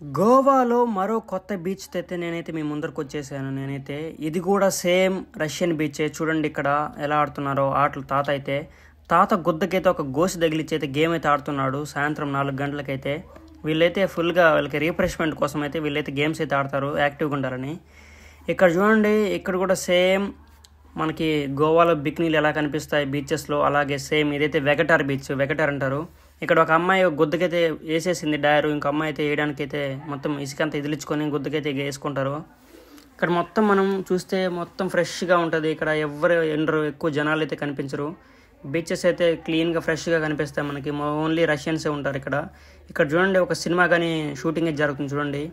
గోవాలో మరో కొత్త బీచ్ అయితే నేనైతే మీ ముందరకు వచ్చేసాను. ఇది కూడా సేమ్ రష్యన్ బీచే. చూడండి ఇక్కడ ఎలా ఆడుతున్నారో ఆటలు. తాత గుద్దకైతే ఒక గోసి తగిలిచ్చి అయితే గేమ్ అయితే ఆడుతున్నాడు సాయంత్రం 4 గంటలకైతే. వీళ్ళైతే ఫుల్గా వీళ్ళకి రీఫ్రెష్మెంట్ కోసం అయితే వీళ్ళైతే గేమ్స్ అయితే ఆడతారు యాక్టివ్గా ఉండాలని. ఇక్కడ చూడండి, ఇక్కడ కూడా సేమ్ మనకి గోవాలో బిక్నీలు ఎలా కనిపిస్తాయి బీచెస్లో, అలాగే సేమ్ ఇదైతే వెగటార్ బీచ్. వెగటార్ అంటారు. ఇక్కడ ఒక అమ్మాయి గుద్దకైతే వేసేసింది డైరు, ఇంకో అమ్మాయి అయితే వేయడానికైతే మొత్తం ఇసుకంతా ఇదిలించుకొని గుద్దకైతే వేసుకుంటారు. ఇక్కడ మొత్తం మనం చూస్తే మొత్తం ఫ్రెష్గా ఉంటుంది. ఇక్కడ ఎవరు ఎండరు, ఎక్కువ జనాలు అయితే కనిపించరు. బీచెస్ అయితే క్లీన్గా ఫ్రెష్గా కనిపిస్తాయి మనకి. ఓన్లీ రష్యన్సే ఉంటారు ఇక్కడ. ఇక్కడ చూడండి, ఒక సినిమా కానీ షూటింగ్ అయితే జరుగుతుంది చూడండి.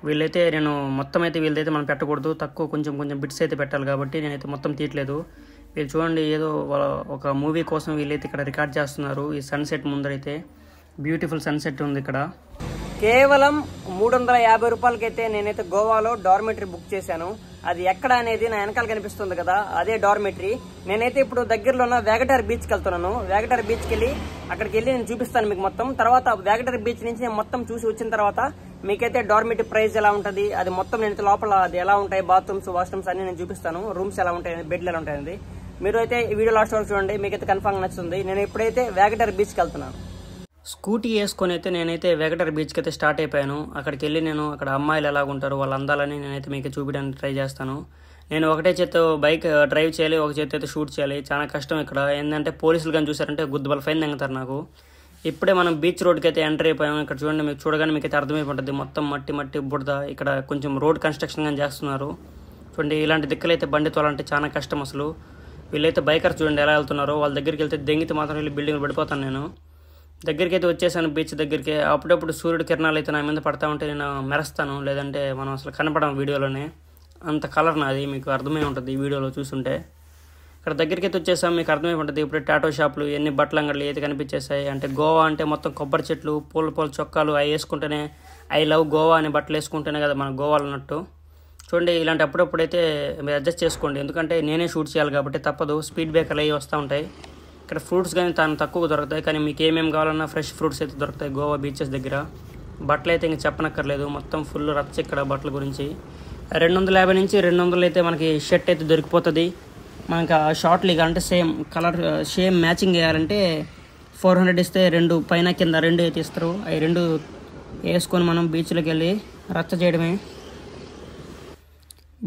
వీళ్ళైతే నేను మొత్తం అయితే వీళ్ళైతే మనం పెట్టకూడదు, తక్కువ కొంచెం బిట్స్ అయితే పెట్టాలి కాబట్టి నేనైతే మొత్తం తీయట్లేదు. వీళ్ళు చూడండి, ఏదో ఒక మూవీ కోసం వీళ్ళైతే ఇక్కడ రికార్డ్ చేస్తున్నారు. ఈ సన్సెట్ ముందరైతే బ్యూటిఫుల్ సన్సెట్ ఉంది ఇక్కడ. కేవలం 350 రూపాయలకైతే నేనైతే గోవాలో డార్మెటరీ బుక్ చేశాను. అది ఎక్కడ అనేది నా వెనకాల కనిపిస్తుంది కదా, అదే డార్మెటరీ. నేనైతే ఇప్పుడు దగ్గరలో ఉన్న వేగటార్ బీచ్కి వెళ్తున్నాను. వేగటార్ బీచ్కి వెళ్ళి అక్కడికి వెళ్ళి నేను చూపిస్తాను మీకు మొత్తం. తర్వాత వేగటార్ బీచ్ నుంచి నేను మొత్తం చూసి వచ్చిన తర్వాత మీకైతే డార్మెటరీ ప్రైస్ ఎలా ఉంటుంది, అది మొత్తం నేనైతే లోపల అది ఎలా ఉంటాయి, బాత్రూమ్స్ వాష్రూమ్స్ అన్ని నేను చూపిస్తాను. రూమ్స్ ఎలా ఉంటాయి, బెడ్లు ఎలా ఉంటాయి. మీరు అయితే ఈ వీడియో లాస్ట్ వరకు చూడండి, మీకైతే కన్ఫర్మ్ నచ్చుతుంది. నేను ఇప్పుడైతే వేగటార్ బీచ్కి వెళ్తున్నాను. స్కూటీ వేసుకొని అయితే నేనైతే వేగటార్ బీచ్కి అయితే స్టార్ట్ అయిపోయాను. అక్కడికి వెళ్ళి నేను అక్కడ అమ్మాయిలు ఎలాగుంటారు, వాళ్ళ అందాలని నేనైతే మీకు చూపించడానికి ట్రై చేస్తాను. నేను ఒకటే చేత్తో బైక్ డ్రైవ్ చేయాలి, ఒక చేత్తో అయితే షూట్ చేయాలి. చాలా కష్టం ఇక్కడ. ఏంటంటే పోలీసులు కానీ చూసారంటే గుద్దుబల ఫైన్ తెంగుతారు నాకు. ఇప్పుడే మనం బీచ్ రోడ్కి అయితే ఎంటర్ అయిపోయాము. ఇక్కడ చూడండి, మీకు చూడగానే మీకైతే అర్థమైపోతుంది మొత్తం మట్టి బుడద. ఇక్కడ కొంచెం రోడ్ కన్స్ట్రక్షన్ కానీ చేస్తున్నారు చూడండి. ఇలాంటి దిక్కులు అయితే బండి తోలాలంటే చాలా కష్టం అసలు. వీళ్ళైతే బైకర్స్ చూడండి ఎలా వెళ్తున్నారో. వాళ్ళ దగ్గరికి వెళ్తే దెంగితే మాత్రం వెళ్ళి బిల్డింగ్ పడిపోతాను. నేను దగ్గరికి అయితే వచ్చేసాను బీచ్ దగ్గరికి. అప్పుడప్పుడు సూర్యుడు కిరణాలు అయితే నా మీద పడతా ఉంటే నేను మెరుస్తాను, లేదంటే మనం అసలు కనపడం వీడియోలోనే. అంత కలర్ నాది, మీకు అర్థమై ఉంటుంది ఈ వీడియోలో చూస్తుంటే. ఇక్కడ దగ్గరికి అయితే వచ్చేసాం, మీకు అర్థమై ఉంటుంది. ఇప్పుడు టాటో షాపులు, ఎన్ని బట్టల అంగళ్ళు అయితే కనిపించేసాయి. అంటే గోవా అంటే మొత్తం కొబ్బరి చెట్లు, పూల చొక్కాలు అవి వేసుకుంటేనే, ఐ లవ్ గోవా అనే బట్టలు వేసుకుంటేనే కదా మన గోవాలో ఉన్నట్టు. చూడండి, ఇలాంటి అప్పుడప్పుడైతే మీరు అడ్జస్ట్ చేసుకోండి, ఎందుకంటే నేనే షూట్ చేయాలి కాబట్టి తప్పదు. స్పీడ్ బ్రేకర్లు అవి వస్తూ ఉంటాయి. ఇక్కడ ఫ్రూట్స్ కానీ తక్కువ దొరుకుతాయి, కానీ మీకు ఏమేమి కావాలన్నా ఫ్రెష్ ఫ్రూట్స్ అయితే దొరుకుతాయి గోవా బీచెస్ దగ్గర. బట్టలు అయితే ఇంక చెప్పనక్కర్లేదు, మొత్తం ఫుల్ రచ్చ ఇక్కడ బట్టల గురించి. 250 నుంచి 200 అయితే మనకి షర్ట్ అయితే దొరికిపోతుంది. మనకి ఆ షార్ట్లు అంటే సేమ్ కలర్ సేమ్ మ్యాచింగ్ వేయాలంటే 400 ఇస్తే 2 పైన కింద 2 అయితే ఇస్తారు. అవి 2 వేసుకొని మనం బీచ్లోకి వెళ్ళి రచ్చ చేయడమే.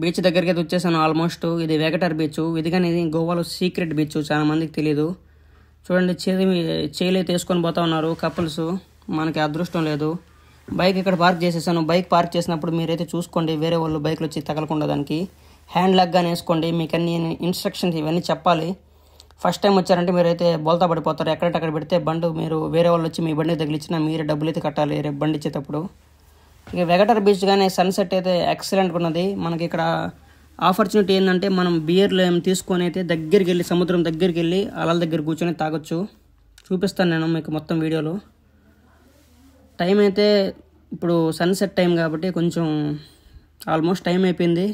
బీచ్ దగ్గరికి అయితే వచ్చేసాను ఆల్మోస్ట్. ఇది వేగటార్ బీచ్. ఇది కానీ ఇది గోవాలో సీక్రెట్ బీచ్, చాలా మందికి తెలియదు. చూడండి, చేలు అయితే వేసుకొని పోతా ఉన్నారు కపుల్స్. మనకి అదృష్టం లేదు. బైక్ ఇక్కడ పార్క్ చేసేసాను. బైక్ పార్క్ చేసినప్పుడు మీరైతే చూసుకోండి, వేరే వాళ్ళు బైక్లు వచ్చి తగలకుండా దానికి హ్యాండ్ లాగ్ కానీ వేసుకోండి. మీకు అన్ని ఇన్స్ట్రక్షన్స్ ఇవన్నీ చెప్పాలి. ఫస్ట్ టైం వచ్చారంటే మీరైతే బోల్తా పడిపోతారు. ఎక్కడంటే అక్కడ పెడితే బండి మీరు వేరే వాళ్ళు వచ్చి మీ బండికి తగిలిచ్చినా మీరే డబ్బులు అయితే కట్టాలి రేపు బండి ఇచ్చేటప్పుడు. ఇక వెగటార్ బీచ్ కానీ సన్సెట్ అయితే ఎక్సలెంట్గా ఉన్నది. మనకి ఇక్కడ ఆపర్చునిటీ ఏంటంటే మనం బియర్లు ఏమి తీసుకొని అయితే దగ్గరికి వెళ్ళి, సముద్రం దగ్గరికి వెళ్ళి అలల దగ్గర కూర్చొని తాగొచ్చు. చూపిస్తాను నేను మీకు మొత్తం వీడియోలో. టైం అయితే ఇప్పుడు సన్సెట్ టైం కాబట్టి కొంచెం ఆల్మోస్ట్ టైం అయిపోయింది.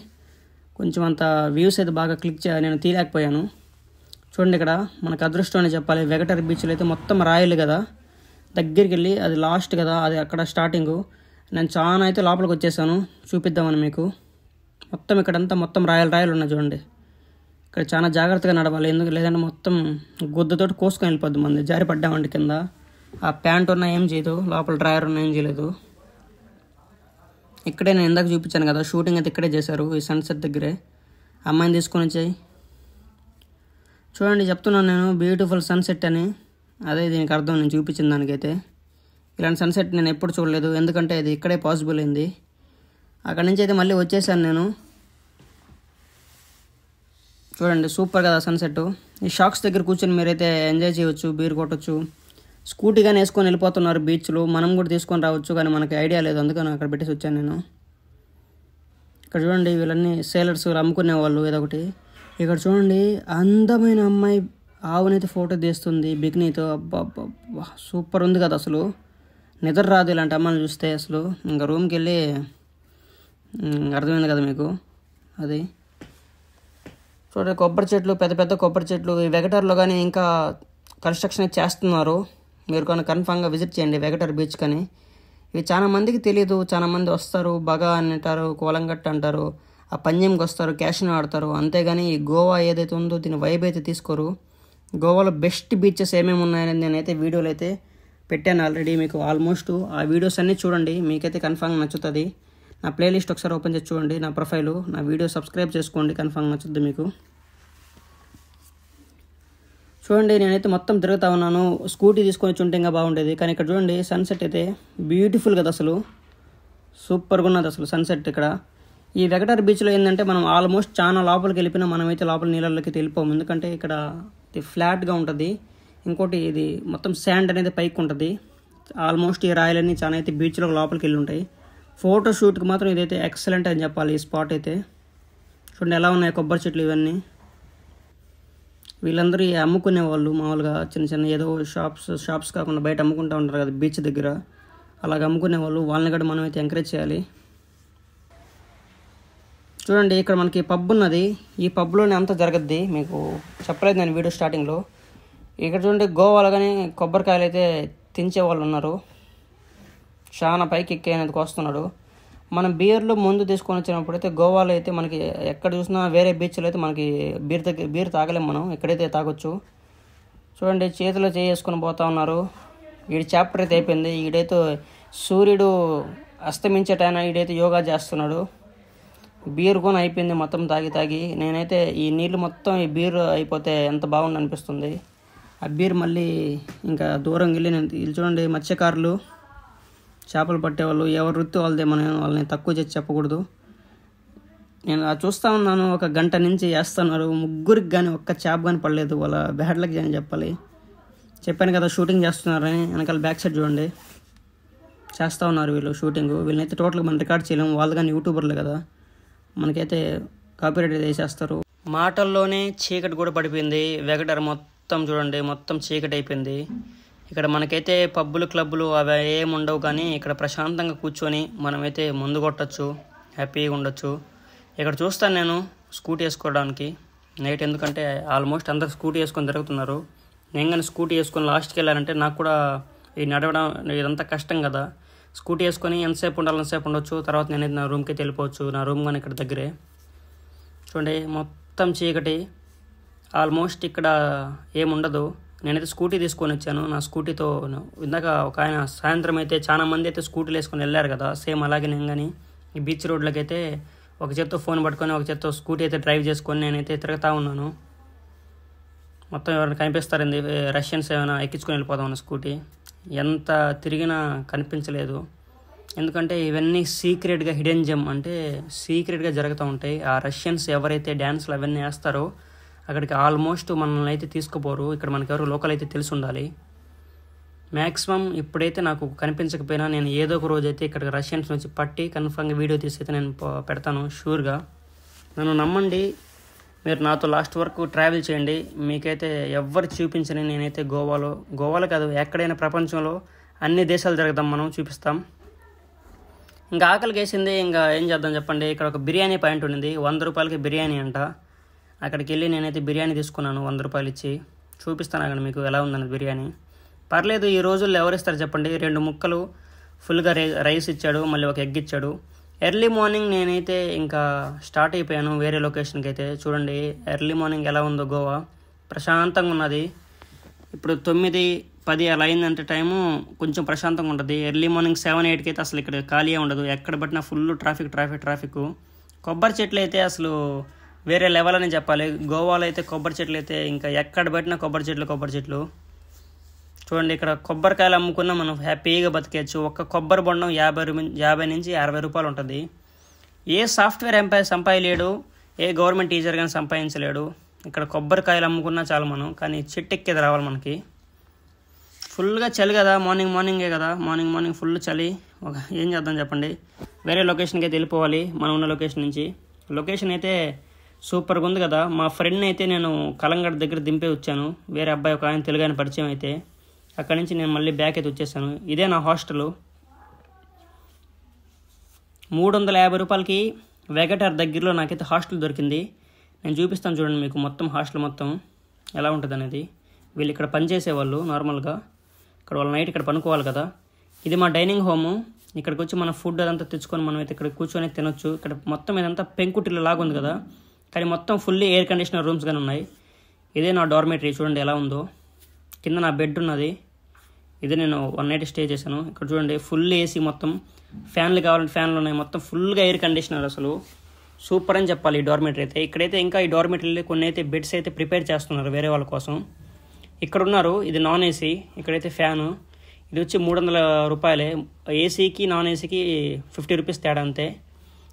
కొంచెం అంత వ్యూస్ అయితే బాగా నేను తీయలేకపోయాను. చూడండి, ఇక్కడ మనకు అదృష్టం అని చెప్పాలి. వెగటార్ బీచ్లో అయితే మొత్తం రాయలు కదా, దగ్గరికి వెళ్ళి అది లాస్ట్ కదా, అది అక్కడ స్టార్టింగు. నేను చాలా అయితే లోపలికి వచ్చేసాను, చూపిద్దామని మీకు. మొత్తం ఇక్కడంతా మొత్తం రాయలు ఉన్నాయి చూడండి. ఇక్కడ చాలా జాగ్రత్తగా నడవాలి, ఎందుకు లేదంటే మొత్తం గుద్దతోటి కోసుకొని వెళ్ళిపోద్ది. మంది జారి పడ్డామండి కింద. ఆ ప్యాంట్ ఉన్నా ఏం చేయదు, లోపల డ్రాయర్ ఉన్నా ఏం చేయలేదు. ఇక్కడే నేను ఇందాక చూపించాను కదా, షూటింగ్ అయితే ఇక్కడే చేశారు, ఈ సన్సెట్ దగ్గరే. అమ్మాయిని తీసుకొని వచ్చాయి. చూడండి, చెప్తున్నాను నేను బ్యూటిఫుల్ సన్సెట్ అని. అదే దీనికి అర్థం నేను చూపించిన దానికైతే. ఇలాంటి సన్సెట్ నేను ఎప్పుడు చూడలేదు, ఎందుకంటే ఇది ఇక్కడే పాసిబుల్ అయింది. అక్కడి నుంచి అయితే మళ్ళీ వచ్చేసాను నేను. చూడండి, సూపర్ కదా సన్సెట్. ఈ షాక్స్ దగ్గర కూర్చొని మీరైతే ఎంజాయ్ చేయవచ్చు, బీర్ కొట్టచ్చు. స్కూటీ కానీ వేసుకొని వెళ్ళిపోతున్నారు బీచ్లో, మనం కూడా తీసుకొని రావచ్చు, కానీ మనకి ఐడియా లేదు, అందుకని అక్కడ పెట్టేసి వచ్చాను నేను. ఇక్కడ చూడండి, వీళ్ళన్నీ సేలర్స్ అమ్ముకునే వాళ్ళు ఏదో ఒకటి. ఇక్కడ చూడండి, అందమైన అమ్మాయి ఆవునైతే ఫోటో తీస్తుంది బికినీతో. అబ్బా సూపర్ ఉంది కదా అసలు. నిద్ర రాదు ఇలాంటి అమ్మాయిని చూస్తే అసలు. ఇంకా రూమ్కి వెళ్ళి అర్థమైంది కదా మీకు. అది చూడండి, కొబ్బరి చెట్లు, పెద్ద కొబ్బరి చెట్లు. ఈ వెగటార్లో కానీ ఇంకా కన్స్ట్రక్షన్ చేస్తున్నారు. మీరు కానీ కన్ఫామ్గా విజిట్ చేయండి వెగటార్ బీచ్ కానీ. ఇవి చాలా మందికి తెలియదు. చాలా మంది వస్తారు బగా అని అంటారు, కోలంగట్ట అంటారు, ఆ పంజంకి వస్తారు, క్యాషినో ఆడతారు. అంతేగాని ఈ గోవా ఏదైతే ఉందో దీని వైబ్ అయితే తీసుకోరు. గోవాలో బెస్ట్ బీచెస్ ఏమేమి ఉన్నాయని నేనైతే వీడియోలు అయితే పెట్టాను ఆల్రెడీ. మీకు ఆల్మోస్ట్ ఆ వీడియోస్ అన్నీ చూడండి, మీకైతే కన్ఫామ్గా నచ్చుతుంది. నా ప్లేలిస్ట్ ఒకసారి ఓపెన్ చేసి చూడండి, నా ప్రొఫైలు, నా వీడియో సబ్స్క్రైబ్ చేసుకోండి, కన్ఫామ్గా నచ్చుద్ది మీకు. చూడండి నేనైతే మొత్తం తిరుగుతా ఉన్నాను. స్కూటీ తీసుకొని వచ్చి ఉంటే ఇంకా బాగుండేది. కానీ ఇక్కడ చూడండి సన్సెట్ అయితే బ్యూటిఫుల్ కదా, అసలు సూపర్గా ఉన్నది అసలు సన్సెట్ ఇక్కడ. ఈ వెగటార్ బీచ్లో ఏంటంటే మనం ఆల్మోస్ట్ చాలా లోపలికి వెళ్ళిపోయినా మనమైతే లోపల నీళ్ళలోకి వెళ్ళిపోము, ఎందుకంటే ఇక్కడ ఇది ఫ్లాట్గా ఉంటుంది. ఇంకోటి ఇది మొత్తం శాండ్ అనేది పైకి ఉంటుంది. ఆల్మోస్ట్ ఈ రాయలన్నీ చాలా అయితే బీచ్లో లోపలికి వెళ్ళి ఉంటాయి. ఫోటో షూట్కి మాత్రం ఇదైతే ఎక్సలెంట్ అని చెప్పాలి. ఈ స్పాట్ అయితే చూడండి ఎలా ఉన్నాయి కొబ్బరి చెట్లు ఇవన్నీ. వీళ్ళందరూ అమ్ముకునే వాళ్ళు మామూలుగా చిన్న చిన్న ఏదో షాప్స్ కాకుండా బయట అమ్ముకుంటూ ఉంటారు కదా బీచ్ దగ్గర, అలాగ అమ్ముకునే వాళ్ళు, వాళ్ళని కూడా మనం అయితే ఎంకరేజ్ చేయాలి. చూడండి ఇక్కడ మనకి పబ్ ఉన్నది. ఈ పబ్లోనే అంతా జరగద్ది, మీకు చెప్పలేదు నేను వీడియో స్టార్టింగ్లో. ఇక్కడ చూడండి గోవాలో కానీ కొబ్బరికాయలు అయితే తించే వాళ్ళు ఉన్నారు. చాలా పైకి ఎక్కి అనేది వస్తున్నాడు. మనం బీర్లు ముందు తీసుకొని వచ్చినప్పుడు అయితే గోవాలో అయితే మనకి ఎక్కడ చూసినా వేరే బీచ్లో అయితే మనకి బీర్ తాగలేము, మనం ఎక్కడైతే తాగొచ్చు. చూడండి చేతిలో చేసుకొని పోతా ఉన్నారు. వీడి చాప్టర్ అయితే అయిపోయింది. ఈడైతే సూర్యుడు అస్తమించే టైం ఈడైతే యోగా చేస్తున్నాడు. బీర్ కూడా అయిపోయింది మొత్తం తాగి. నేనైతే ఈ నీళ్ళు మొత్తం ఈ బీర్ అయిపోతే ఎంత బాగుంది అనిపిస్తుంది. ఆ బీర్ మళ్ళీ ఇంకా దూరం వెళ్ళి వీళ్ళు చూడండి మత్స్యకారులు, చేపలు పట్టేవాళ్ళు, ఎవరు వృత్తి వాళ్ళదే, మనం వాళ్ళని తక్కువ చేసి చెప్పకూడదు. నేను చూస్తూ ఉన్నాను, ఒక గంట నుంచి చేస్తున్నారు. ముగ్గురికి కానీ ఒక్క చేప కానీ పడలేదు. వాళ్ళ బ్యాడ్ లక్ అని చెప్పాలి. చెప్పాను కదా షూటింగ్ చేస్తున్నారని. వెనకాల బ్యాక్ సైడ్ చూడండి చేస్తూ ఉన్నారు వీళ్ళు షూటింగ్. వీళ్ళనైతే టోటల్గా మనం రికార్డ్ చేయలేము, వాళ్ళు కానీ యూట్యూబర్లు కదా, మనకైతే కాపీరైట్ వేసేస్తారు. మాటల్లోనే చీకటి కూడా పడిపోయింది. వెగటార్ మొత్తం చూడండి మొత్తం చీకటి అయిపోయింది. ఇక్కడ మనకైతే పబ్బులు క్లబ్బులు అవి ఏమి ఉండవు, కానీ ఇక్కడ ప్రశాంతంగా కూర్చొని మనమైతే ముందు కొట్టచ్చు, హ్యాపీగా ఉండొచ్చు. ఇక్కడ చూస్తాను నేను స్కూటీ వేసుకోవడానికి నైట్, ఎందుకంటే ఆల్మోస్ట్ అందరు స్కూటీ వేసుకొని తిరుగుతున్నారు. నేను కానీ స్కూటీ వేసుకొని లాస్ట్కి వెళ్ళాలంటే నాకు కూడా ఈ నడవడం ఇదంతా కష్టం కదా. స్కూటీ వేసుకొని ఎంతసేపు ఉండాలంతసేపు ఉండొచ్చు, తర్వాత నేనైతే నా రూమ్కి అయితే వెళ్ళిపోవచ్చు. నా రూమ్ కానీ ఇక్కడ దగ్గరే. చూడండి మొత్తం చీకటి, ఆల్మోస్ట్ ఇక్కడ ఏముండదు. నేనైతే స్కూటీ తీసుకొని వచ్చాను. నా స్కూటీతో ఇందాక ఒక ఆయన సాయంత్రం అయితే చాలా మంది అయితే స్కూటీలు వేసుకొని వెళ్ళారు కదా, సేమ్ అలాగే నేను కానీ ఈ బీచ్ రోడ్లకి అయితే ఒక చేత్తో ఫోన్ పట్టుకొని ఒక చేత్తో స్కూటీ అయితే డ్రైవ్ చేసుకొని నేనైతే తిరుగుతూ ఉన్నాను. మొత్తం ఎవరైనా కనిపిస్తారండి రష్యన్స్ ఏమైనా ఎక్కించుకొని వెళ్ళిపోదామన్న స్కూటీ. ఎంత తిరిగినా కనిపించలేదు, ఎందుకంటే ఇవన్నీ సీక్రెట్గా హిడెన్ జెమ్ అంటే సీక్రెట్గా జరుగుతూ ఉంటాయి. ఆ రష్యన్స్ ఎవరైతే డ్యాన్స్లు అవన్నీ వేస్తారో అక్కడికి ఆల్మోస్ట్ మనల్ని అయితే తీసుకుపోరు. ఇక్కడ మనకెవరు లోకల్ అయితే తెలిసి ఉండాలి. మ్యాక్సిమం ఇప్పుడైతే నాకు కనిపించకపోయినా నేను ఏదో ఒక రోజు అయితే ఇక్కడికి రష్యన్స్ నుంచి పట్టి కన్ఫర్మ్గా వీడియో తీసి అయితే నేను పెడతాను షూర్గా. నన్ను నమ్మండి, మీరు నాతో లాస్ట్ వరకు ట్రావెల్ చేయండి. మీకైతే ఎవ్వరు చూపించని నేనైతే గోవాలో కాదు ఎక్కడైనా ప్రపంచంలో అన్ని దేశాలు జరుగుతాం, మనం చూపిస్తాం. ఇంకా ఆకలికి వేసింది, ఇంకా ఏం చేద్దాం చెప్పండి. ఇక్కడ ఒక బిర్యానీ పాయింట్ ఉండింది, 100 రూపాయలకి బిర్యానీ అంట. అక్కడికి వెళ్ళి నేనైతే బిర్యానీ తీసుకున్నాను 100 రూపాయలు ఇచ్చి. చూపిస్తాను అక్కడ మీకు ఎలా ఉందన్నది బిర్యానీ. పర్లేదు, ఈ రోజుల్లో ఎవరిస్తారు చెప్పండి. 2 ముక్కలు ఫుల్గా రైస్ ఇచ్చాడు, మళ్ళీ ఒక ఎగ్ ఇచ్చాడు. ఎర్లీ మార్నింగ్ నేనైతే ఇంకా స్టార్ట్ అయిపోయాను వేరే లొకేషన్కి అయితే. చూడండి ఎర్లీ మార్నింగ్ ఎలా ఉందో గోవా, ప్రశాంతంగా ఉన్నది. ఇప్పుడు 9-10 అలా అయిందంటే టైము కొంచెం ప్రశాంతంగా ఉంటుంది. ఎర్లీ మార్నింగ్ 7-8కి అయితే అసలు ఇక్కడ ఖాళీ ఉండదు, ఎక్కడ పట్టినా ఫుల్ ట్రాఫిక్. కొబ్బరి చెట్లు అయితే అసలు వేరే లెవెల్ అని చెప్పాలి. గోవాలో అయితే కొబ్బరి చెట్లు అయితే ఇంకా ఎక్కడ పెట్టినా కొబ్బరి చెట్లు. చూడండి ఇక్కడ కొబ్బరికాయలు అమ్ముకున్నా మనం హ్యాపీగా బతికేయచ్చు. ఒక్క కొబ్బరి బొండం 50 నుంచి 60 రూపాయలు ఉంటుంది. ఏ సాఫ్ట్వేర్ ఎంప్లాయీ సంపాదించలేడు, ఏ గవర్నమెంట్ టీచర్ కానీ సంపాదించలేడు. ఇక్కడ కొబ్బరికాయలు అమ్ముకున్నా చాలు మనం, కానీ చెట్టు ఎక్కేది రావాలి మనకి. ఫుల్గా చలి కదా, మార్నింగే కదా, మార్నింగ్ ఫుల్ చలి. ఏం చేద్దాం చెప్పండి, వేరే లొకేషన్కి అయితే వెళ్ళిపోవాలి మనం ఉన్న లొకేషన్ నుంచి. లొకేషన్ అయితే సూపర్గా ఉంది కదా. మా ఫ్రెండ్ని అయితే నేను కలంగడ్ దగ్గర దింపే వచ్చాను. వేరే అబ్బాయి ఒక ఆయన తెలుగు ఆయన పరిచయం అయితే అక్కడి నుంచి నేను మళ్ళీ బ్యాక్ అయితే వచ్చేసాను. ఇదే నా హాస్టల్. 350 రూపాయలకి వెగటార్ దగ్గరలో నాకైతే హాస్టల్ దొరికింది. నేను చూపిస్తాను చూడండి మీకు మొత్తం హాస్టల్ మొత్తం ఎలా ఉంటుంది అనేది. వీళ్ళు ఇక్కడ పనిచేసేవాళ్ళు నార్మల్గా, ఇక్కడ వాళ్ళ నైట్ ఇక్కడ పనుకోవాలి కదా. ఇది మా డైనింగ్ హోము. ఇక్కడికి వచ్చి మన ఫుడ్ అదంతా తెచ్చుకొని మనం అయితే ఇక్కడ కూర్చొని తినొచ్చు. ఇక్కడ మొత్తం ఇదంతా పెంకుటిల్లు లాగా ఉంది కదా, కానీ మొత్తం ఫుల్లీ ఎయిర్ కండిషనర్ రూమ్స్ కానీ ఉన్నాయి. ఇదే నా డార్మేటరీ, చూడండి ఎలా ఉందో. కింద నా బెడ్ ఉన్నది, ఇదే నేను 1 నైట్ స్టే చేశాను. ఇక్కడ చూడండి ఫుల్ ఏసీ, మొత్తం ఫ్యాన్లు కావాలంటే ఫ్యాన్లు ఉన్నాయి, మొత్తం ఫుల్గా ఎయిర్ కండిషనర్. అసలు సూపర్ అని చెప్పాలి ఈ డార్మేటరీ అయితే. ఇక్కడైతే ఇంకా ఈ డార్మేటరీలో కొన్ని అయితే బెడ్స్ అయితే ప్రిపేర్ చేస్తున్నారు వేరే వాళ్ళ కోసం. ఇక్కడ ఉన్నారు, ఇది నాన్ ఏసీ, ఇక్కడైతే ఫ్యాను. ఇది వచ్చి 300 రూపాయలే. ఏసీకి నాన్ ఏసీకి 50 రూపీస్ తేడా అంతే.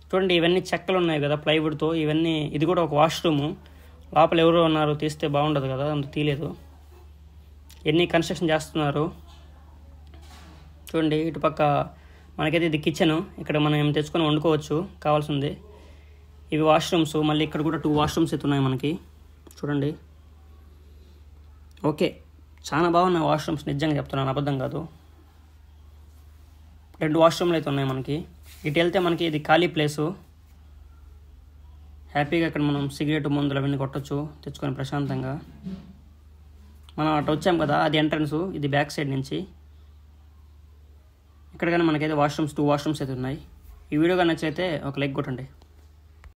చూడండి ఇవన్నీ చెక్కలు ఉన్నాయి కదా ప్లైవుడ్తో, ఇవన్నీ. ఇది కూడా ఒక వాష్రూము, లోపల ఎవరో ఉన్నారు, తీస్తే బాగుండదు కదా, అంత తీయలేదు. ఎన్ని కన్స్ట్రక్షన్ చేస్తున్నారు చూడండి. ఇటుపక్క మనకైతే ఇది కిచెను, ఇక్కడ మనం ఏం తెచ్చుకొని వండుకోవచ్చు కావాల్సింది. ఇవి వాష్రూమ్స్, మళ్ళీ ఇక్కడ కూడా 2 వాష్రూమ్స్ అయితే ఉన్నాయి మనకి, చూడండి. ఓకే, చాలా బాగున్నాయి వాష్రూమ్స్, నిజంగా చెప్తున్నాను, అబద్ధం కాదు. 2 వాష్రూమ్లు అయితే ఉన్నాయి మనకి. ఇటు వెళ్తే మనకి ఇది ఖాళీ ప్లేసు, హ్యాపీగా ఇక్కడ మనం సిగరెట్ మందులు అవన్నీ కొట్టచ్చు తెచ్చుకొని ప్రశాంతంగా. మనం అటు వచ్చాం కదా, అది ఎంట్రన్స్, ఇది బ్యాక్ సైడ్ నుంచి. ఇక్కడ కానీ మనకైతే వాష్రూమ్స్ 2 వాష్రూమ్స్ అయితే ఉన్నాయి. ఈ వీడియో కానీ నచ్చితే ఒక లైక్ కొట్టండి.